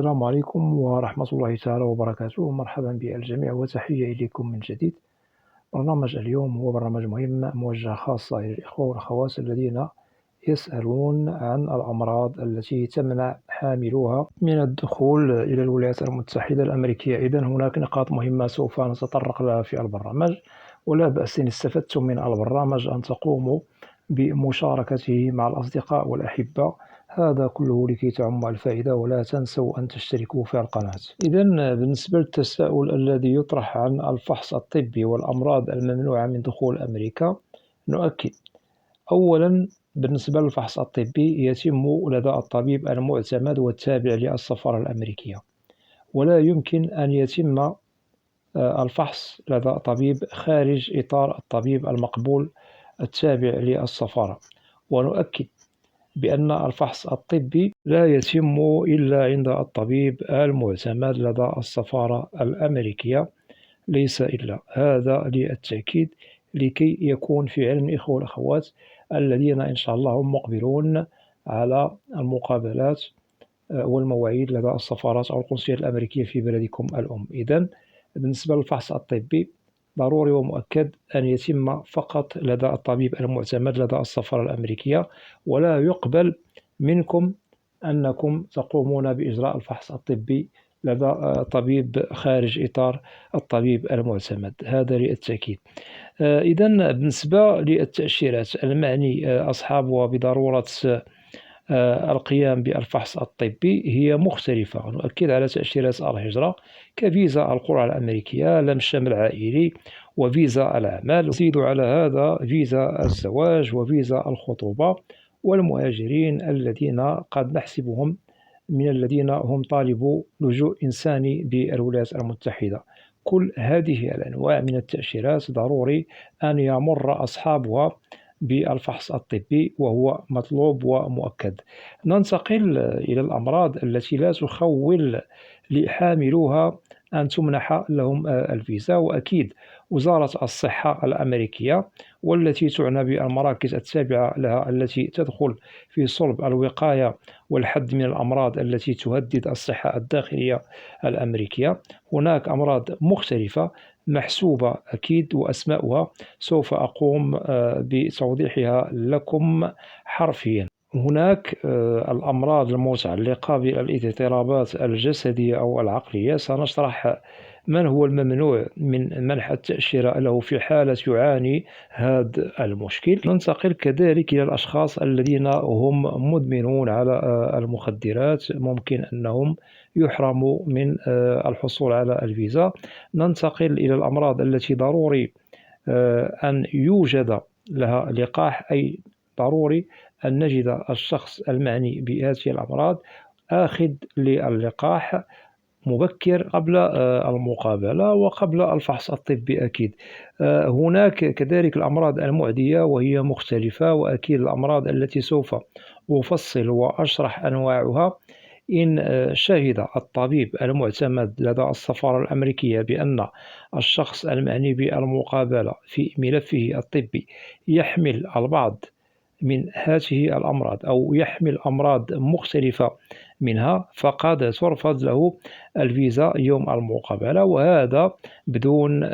السلام عليكم ورحمة الله تعالى وبركاته. مرحبا بالجميع وتحية إليكم من جديد. برنامج اليوم هو برنامج مهم موجه خاصة للإخوة والأخوات الذين يسألون عن الأمراض التي تمنع حاملوها من الدخول إلى الولايات المتحدة الأمريكية. إذن هناك نقاط مهمة سوف نتطرق لها في البرنامج، ولا بأس إن استفدتم من البرنامج أن تقوموا بمشاركته مع الأصدقاء والأحبة. هذا كله لكي تعم الفائدة، ولا تنسوا أن تشتركوا في القناة. إذن بالنسبة للتساؤل الذي يطرح عن الفحص الطبي والأمراض الممنوعة من دخول أمريكا، نؤكد أولا بالنسبة للفحص الطبي يتم لدى الطبيب المعتمد والتابع للسفارة الأمريكية، ولا يمكن أن يتم الفحص لدى طبيب خارج إطار الطبيب المقبول التابع للسفارة. ونؤكد بأن الفحص الطبي لا يتم إلا عند الطبيب المعتمد لدى السفارة الأمريكية، ليس إلا هذا للتأكيد، لكي يكون في علم الإخوة والأخوات الذين إن شاء الله هم مقبلون على المقابلات والمواعيد لدى السفارات أو القنصليات الأمريكية في بلدكم الأم. إذن بالنسبة للفحص الطبي ضروري ومؤكد أن يتم فقط لدى الطبيب المعتمد لدى السفارة الأمريكية، ولا يقبل منكم أنكم تقومون بإجراء الفحص الطبي لدى طبيب خارج إطار الطبيب المعتمد. هذا للتأكيد. إذن بالنسبة للتأشيرات المعني أصحابها بضرورة القيام بالفحص الطبي هي مختلفة. نؤكد على تأشيرات الهجرة كفيزا القرعة الأمريكية، لم شمل عائلي، وفيزا الأعمال. نزيد على هذا فيزا الزواج وفيزا الخطوبة، والمهاجرين الذين قد نحسبهم من الذين هم طالبو لجوء إنساني بالولايات المتحدة. كل هذه الأنواع من التأشيرات ضروري أن يمر أصحابها بالفحص الطبي، وهو مطلوب ومؤكد. ننتقل إلى الأمراض التي لا تخول لحاملوها أن تمنح لهم الفيزا. وأكيد وزارة الصحة الأمريكية والتي تعنى بالمراكز التابعة لها التي تدخل في صلب الوقاية والحد من الأمراض التي تهدد الصحة الداخلية الأمريكية. هناك أمراض مختلفة محسوبة أكيد، وأسماؤها سوف أقوم بتوضيحها لكم حرفيا. هناك الأمراض المتعلقة بالاضطرابات الجسدية أو العقلية. سنشرح من هو الممنوع من منح التأشيرة له في حالة يعاني هذا المشكل. ننتقل كذلك إلى الأشخاص الذين هم مدمنون على المخدرات، ممكن أنهم يحرموا من الحصول على الفيزا. ننتقل إلى الأمراض التي ضروري أن يوجد لها لقاح، أي ضروري أن نجد الشخص المعني بهذه الأمراض آخذ للقاح مبكر قبل المقابلة وقبل الفحص الطبي أكيد. هناك كذلك الأمراض المعدية وهي مختلفة، وأكيد الأمراض التي سوف أفصل وأشرح أنواعها إن شهد الطبيب المعتمد لدى السفارة الأمريكية بأن الشخص المعني بالمقابلة في ملفه الطبي يحمل البعض من هذه الأمراض أو يحمل أمراض مختلفة منها، فقد ترفض له الفيزا يوم المقابلة، وهذا بدون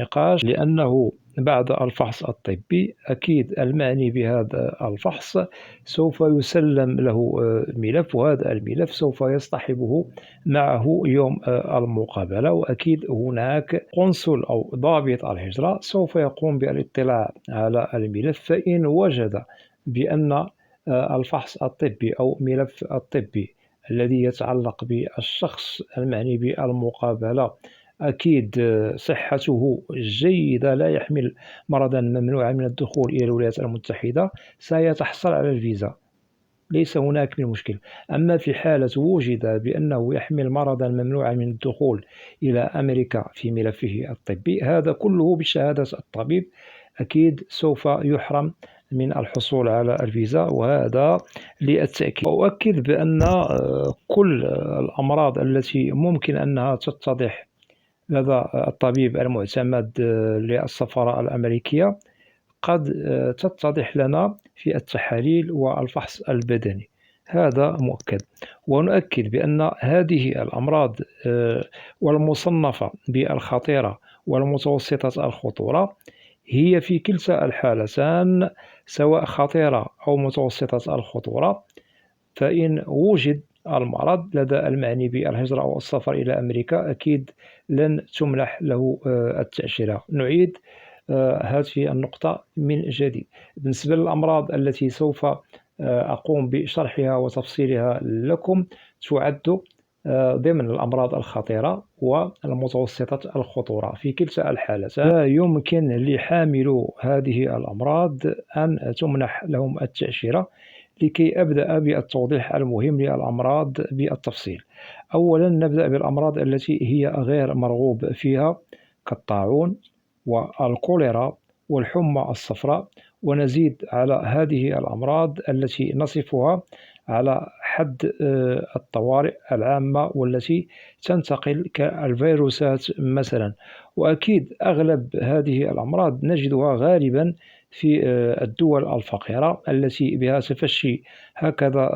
نقاش، لأنه بعد الفحص الطبي أكيد المعني بهذا الفحص سوف يسلم له ملف، وهذا الملف سوف يصطحبه معه يوم المقابلة. وأكيد هناك قنصل أو ضابط الهجرة سوف يقوم بالاطلاع على الملف، فإن وجد بأن الفحص الطبي أو ملف الطبي الذي يتعلق بالشخص المعني بالمقابلة أكيد صحته جيدة، لا يحمل مرضا ممنوعا من الدخول إلى الولايات المتحدة، سيتحصل على الفيزا، ليس هناك من مشكل. أما في حالة وجد بأنه يحمل مرضا ممنوعا من الدخول إلى أمريكا في ملفه الطبي، هذا كله بشهادة الطبيب أكيد سوف يحرم من الحصول على الفيزا، وهذا للتأكيد. أؤكد بأن كل الأمراض التي ممكن أنها تتضح لدى الطبيب المعتمد للسفارة الأمريكية قد تتضح لنا في التحاليل والفحص البدني. هذا مؤكد. ونؤكد بأن هذه الأمراض والمصنفة بالخطيرة والمتوسطة الخطورة هي في كلتا الحالتان، سواء خطيرة أو متوسطة الخطورة، فإن وُجد المرض لدى المعني بالهجرة أو السفر إلى أمريكا أكيد لن تُمنح له التأشيرة. نعيد هذه النقطة من جديد. بالنسبة للأمراض التي سوف أقوم بشرحها وتفصيلها لكم، تُعد ضمن الأمراض الخطيرة والمتوسطة الخطورة. في كلتا الحالتين لا يمكن لحاملو هذه الأمراض أن تُمنح لهم التأشيرة. لكي أبدأ بالتوضيح المهم للأمراض بالتفصيل. أولا نبدأ بالأمراض التي هي غير مرغوب فيها، كالطاعون والكوليرا والحمى الصفراء، ونزيد على هذه الأمراض التي نصفها على حد الطوارئ العامة والتي تنتقل كالفيروسات مثلا. وأكيد أغلب هذه الأمراض نجدها غالبا في الدول الفقيرة التي بها تفشي هكذا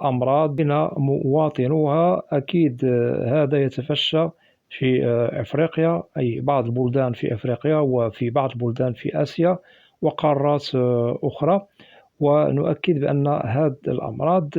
أمراض بين مواطنوها. أكيد هذا يتفشى في أفريقيا، أي بعض البلدان في أفريقيا وفي بعض البلدان في آسيا وقارات أخرى. ونؤكد بأن هذه الأمراض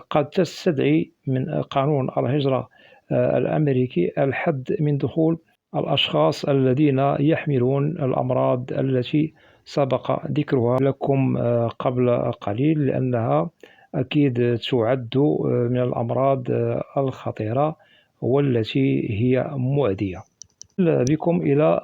قد تستدعي من قانون الهجرة الأمريكي الحد من دخول الأشخاص الذين يحملون الأمراض التي سبق ذكرها لكم قبل قليل، لأنها أكيد تعد من الأمراض الخطيرة والتي هي معدية. بكم إلى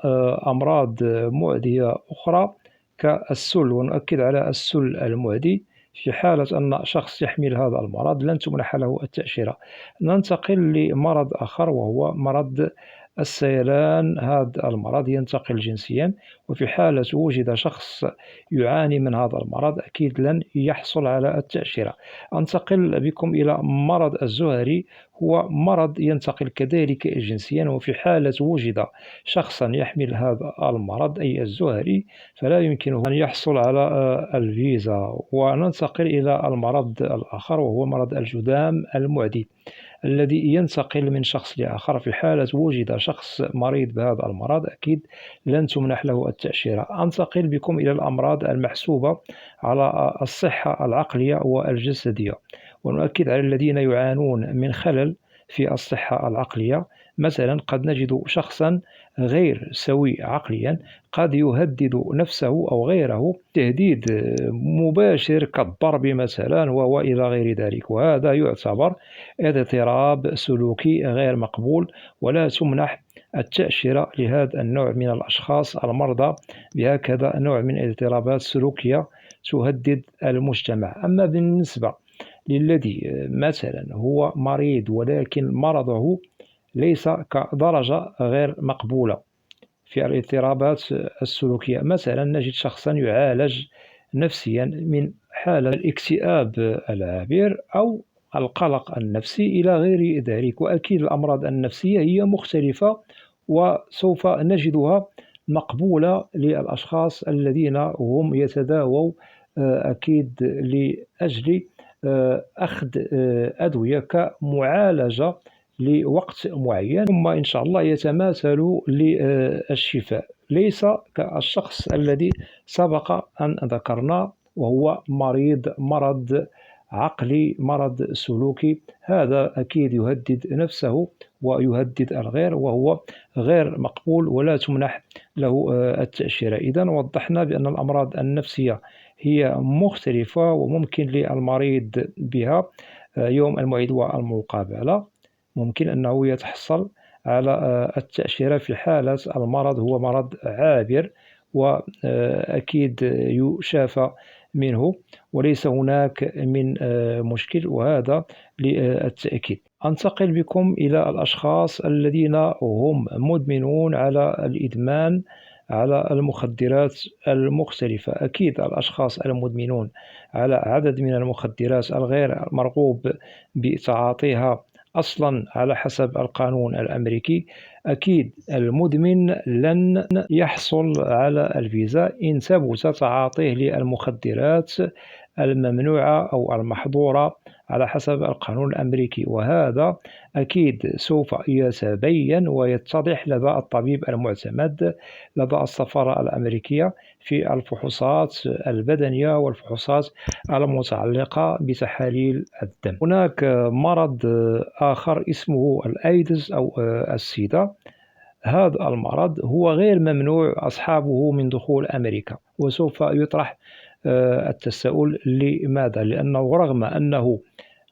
أمراض معدية أخرى كالسل، ونؤكد على السل المعدي. في حالة أن شخص يحمل هذا المرض لن تمنح له التأشيرة. ننتقل لمرض آخر وهو مرض السيلان. هذا المرض ينتقل جنسيا، وفي حالة وجد شخص يعاني من هذا المرض أكيد لن يحصل على التأشيرة. أنتقل بكم إلى مرض الزهري، هو مرض ينتقل كذلك جنسيا، وفي حالة وجد شخصا يحمل هذا المرض أي الزهري فلا يمكنه أن يحصل على الفيزا. وننتقل إلى المرض الآخر وهو مرض الجذام المعدي الذي ينتقل من شخص لآخر. في حالة وجد شخص مريض بهذا المرض أكيد لن تمنح له التأشيرة. أنتقل بكم إلى الأمراض المحسوبة على الصحة العقلية والجسدية، ونؤكد على الذين يعانون من خلل في الصحة العقلية. مثلا قد نجد شخصا غير سوي عقليا قد يهدد نفسه أو غيره تهديد مباشر كالضرب مثلا وإلى غير ذلك، وهذا يعتبر اضطراب سلوكي غير مقبول، ولا تمنح التأشيرة لهذا النوع من الأشخاص المرضى بهكذا نوع من الاضطرابات السلوكية تهدد المجتمع. أما بالنسبة للذي مثلا هو مريض ولكن مرضه ليس كدرجة غير مقبولة في الاضطرابات السلوكية، مثلا نجد شخصا يعالج نفسيا من حالة الاكتئاب العابر أو القلق النفسي إلى غير ذلك. وأكيد الأمراض النفسية هي مختلفة وسوف نجدها مقبولة للأشخاص الذين هم يتداووا أكيد لأجل أخذ أدوية كمعالجة لوقت معين، ثم إن شاء الله يتماثل للشفاء، ليس كالشخص الذي سبق أن ذكرنا وهو مرض عقلي، مرض سلوكي. هذا أكيد يهدد نفسه ويهدد الغير وهو غير مقبول ولا تمنح له التأشيرة. إذن وضحنا بأن الأمراض النفسية هي مختلفة وممكن للمريض بها يوم الموعد والمقابلة ممكن أنه يتحصل على التأشيرة في حالة المرض هو مرض عابر وأكيد يشافى منه وليس هناك من مشكل، وهذا للتأكيد. أنتقل بكم إلى الأشخاص الذين هم مدمنون على الإدمان على المخدرات المختلفة. أكيد الأشخاص المدمنون على عدد من المخدرات الغير مرغوب بتعاطيها أصلا على حسب القانون الأمريكي، أكيد المدمن لن يحصل على الفيزا إن ثبت تعاطيه للمخدرات الممنوعة أو المحظورة على حسب القانون الأمريكي، وهذا أكيد سوف يتبين ويتضح لدى الطبيب المعتمد لدى السفارة الأمريكية في الفحوصات البدنية والفحوصات المتعلقة بتحاليل الدم. هناك مرض آخر اسمه الأيدز أو السيدا. هذا المرض هو غير ممنوع أصحابه من دخول أمريكا، وسوف يطرح التساؤل لماذا؟ لأنه رغم أنه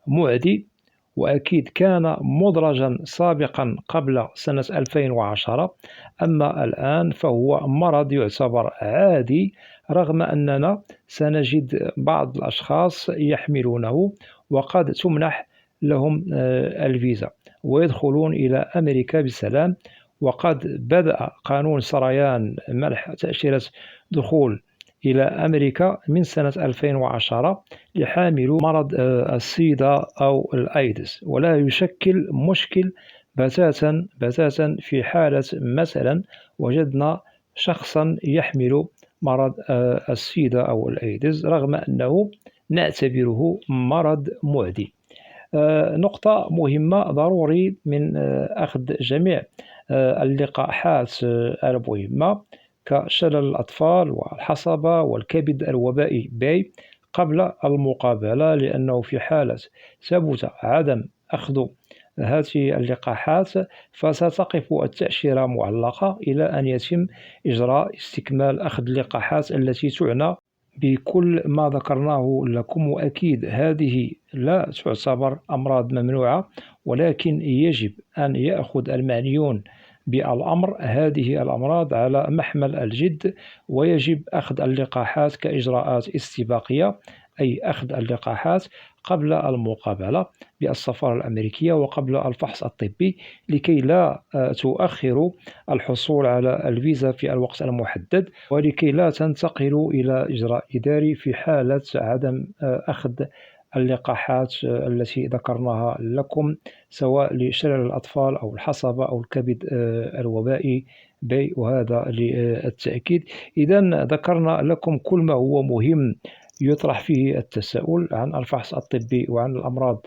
معدي وأكيد كان مدرجا سابقا قبل سنة 2010، أما الآن فهو مرض يعتبر عادي، رغم أننا سنجد بعض الأشخاص يحملونه وقد تمنح لهم الفيزا ويدخلون إلى أمريكا بسلام. وقد بدأ قانون سريان منح تأشيرة دخول إلى أمريكا من سنة 2010 لحامل مرض السيدا أو الأيدز، ولا يشكل مشكل بتاتا في حالة مثلا وجدنا شخصا يحمل مرض السيدا أو الأيدز رغم أنه نعتبره مرض معدي. نقطة مهمة ضروري من أخذ جميع اللقاحات المهمة كشلل الأطفال والحصبة والكبد الوبائي بي قبل المقابلة، لأنه في حالة ثبت عدم أخذ هذه اللقاحات فستقف التأشيرة معلقة إلى أن يتم إجراء استكمال أخذ اللقاحات التي تعنى بكل ما ذكرناه لكم. وأكيد هذه لا تعتبر أمراض ممنوعة، ولكن يجب أن يأخذ المعنيون بالأمر هذه الأمراض على محمل الجد، ويجب أخذ اللقاحات كإجراءات استباقية، أي أخذ اللقاحات قبل المقابلة بالسفارة الأمريكية وقبل الفحص الطبي لكي لا تؤخروا الحصول على الفيزا في الوقت المحدد، ولكي لا تنتقلوا إلى إجراء إداري في حالة عدم أخذ اللقاحات التي ذكرناها لكم، سواء لشلل الأطفال أو الحصبة أو الكبد الوبائي بي، وهذا للتأكيد. إذا ذكرنا لكم كل ما هو مهم يطرح فيه التساؤل عن الفحص الطبي وعن الأمراض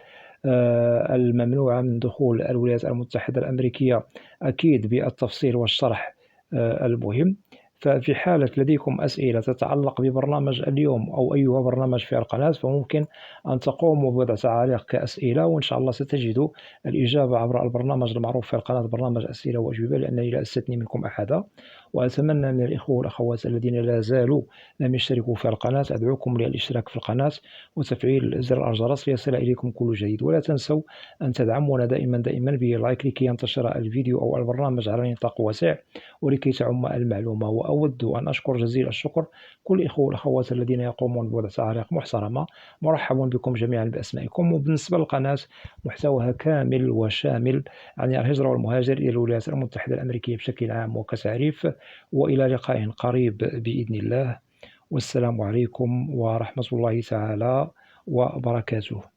الممنوعة من دخول الولايات المتحدة الأمريكية، أكيد بالتفصيل والشرح المهم. ففي حالة لديكم أسئلة تتعلق ببرنامج اليوم أو أي برنامج في القناة فممكن أن تقوموا بوضع تعاليق كأسئلة، وإن شاء الله ستجدوا الإجابة عبر البرنامج المعروف في القناة، برنامج أسئلة وأجوبة، لأنني لا أستثني منكم أحدا. وأتمنى من الإخوة والأخوات الذين لا زالوا لم يشتركوا في القناة أدعوكم للاشتراك في القناة وتفعيل زر الجرس ليصل إليكم كل جديد. ولا تنسوا أن تدعمونا دائما بلايك لكي ينتشر الفيديو أو البرنامج على نطاق واسع ولكي تعم المعلومة. وأود أن أشكر جزيل الشكر كل الإخوة والأخوات الذين يقومون بوضع تعاليق محترمة. مرحبا بكم جميعا بأسمائكم. وبالنسبة للقناة محتواها كامل وشامل عن الهجرة والمهاجر إلى الولايات المتحدة الأمريكية بشكل عام وكتعريف. وإلى لقاء قريب بإذن الله، والسلام عليكم ورحمة الله تعالى وبركاته.